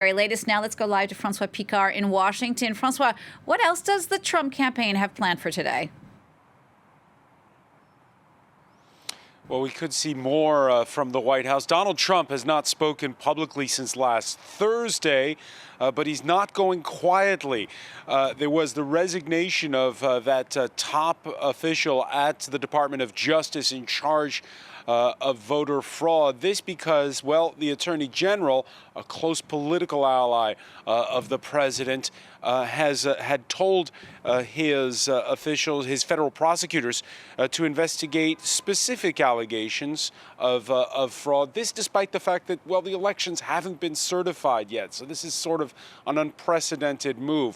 Very latest now, let's go live to Francois Picard in Washington. Francois, what else does the Trump campaign have planned for today? Well, we could see more from the White House. Donald Trump has not spoken publicly since last Thursday, but he's not going quietly. There was the resignation of that top official at the Department of Justice in charge of voter fraud. This because, well, the Attorney General, a close political ally of the president, had told his officials, his federal prosecutors, to investigate specific allegations of fraud. This despite the fact that, well, the elections haven't been certified yet. So this is sort of an unprecedented move.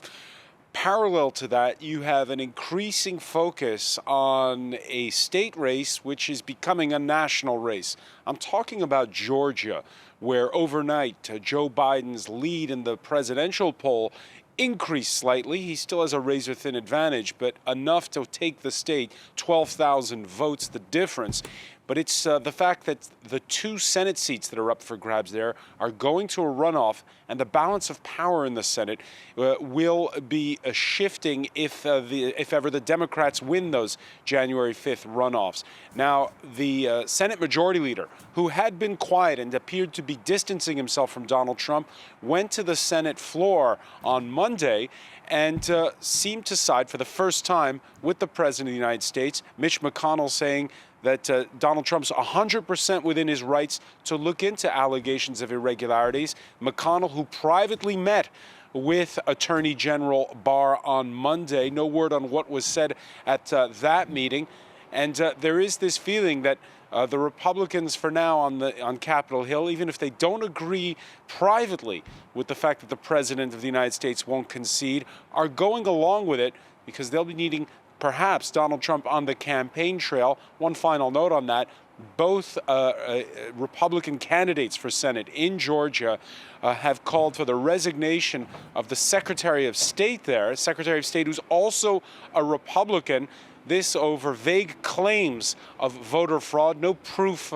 Parallel to that, you have an increasing focus on a state race which is becoming a national race. I'm talking about Georgia, where overnight Joe Biden's lead in the presidential poll increased slightly. He still has a razor-thin advantage, but enough to take the state, 12,000 votes, the difference. But it's the fact that the two Senate seats that are up for grabs there are going to a runoff, and the balance of power in the Senate will be shifting if ever the Democrats win those January 5th runoffs. Now, the Senate Majority Leader, who had been quiet and appeared to be distancing himself from Donald Trump, went to the Senate floor on Monday and seemed to side for the first time with the President of the United States, Mitch McConnell, saying that Donald Trump's 100% within his rights to look into allegations of irregularities. McConnell, who privately met with Attorney General Barr on Monday, no word on what was said at that meeting. And there is this feeling that the Republicans, for now, on Capitol Hill, even if they don't agree privately with the fact that the President of the United States won't concede, are going along with it because they'll be needing perhaps Donald Trump on the campaign trail. One final note on that. Both Republican candidates for Senate in Georgia have called for the resignation of the Secretary of State there, Secretary of State who's also a Republican. This over vague claims of voter fraud, no proof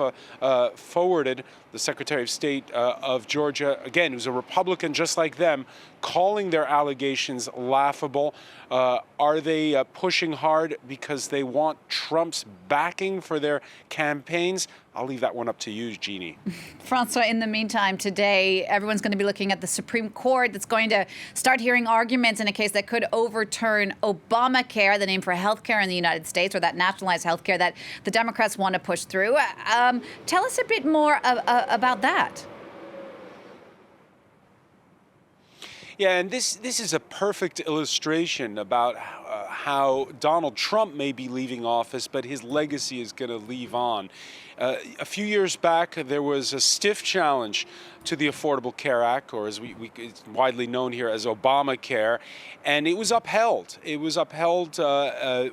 forwarded. The Secretary of State of Georgia, again, who's a Republican just like them, calling their allegations laughable. Are they pushing hard because they want Trump's backing for their campaigns? I'll leave that one up to you, Jeannie. Francois, in the meantime, today, everyone's going to be looking at the Supreme Court that's going to start hearing arguments in a case that could overturn Obamacare, the name for health care in the United States, or that nationalized health care that the Democrats want to push through. Tell us a bit more about that. Yeah, and this is a perfect illustration about how Donald Trump may be leaving office, but his legacy is going to live on. A few years back, there was a stiff challenge to the Affordable Care Act, or as it's widely known here as Obamacare, and it was upheld. It was upheld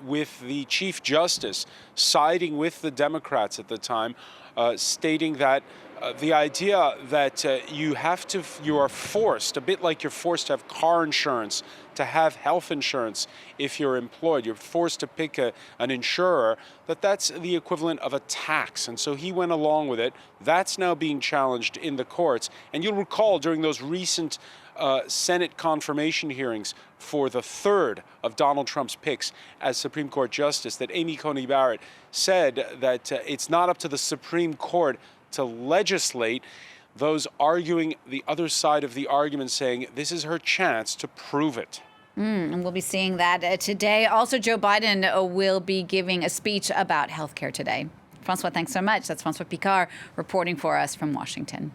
with the Chief Justice siding with the Democrats at the time, stating that the idea that you are forced, a bit like you're forced to have car insurance, to have health insurance if you're employed, you're forced to pick an insurer, that's the equivalent of a tax. And so he went along with it. That's now being challenged in the courts. And you'll recall during those recent Senate confirmation hearings for the third of Donald Trump's picks as Supreme Court Justice that Amy Coney Barrett said that it's not up to the Supreme Court to legislate. Those arguing the other side of the argument saying this is her chance to prove it. And we'll be seeing that today. Also, Joe Biden will be giving a speech about health care today. Francois, thanks so much. That's Francois Picard reporting for us from Washington.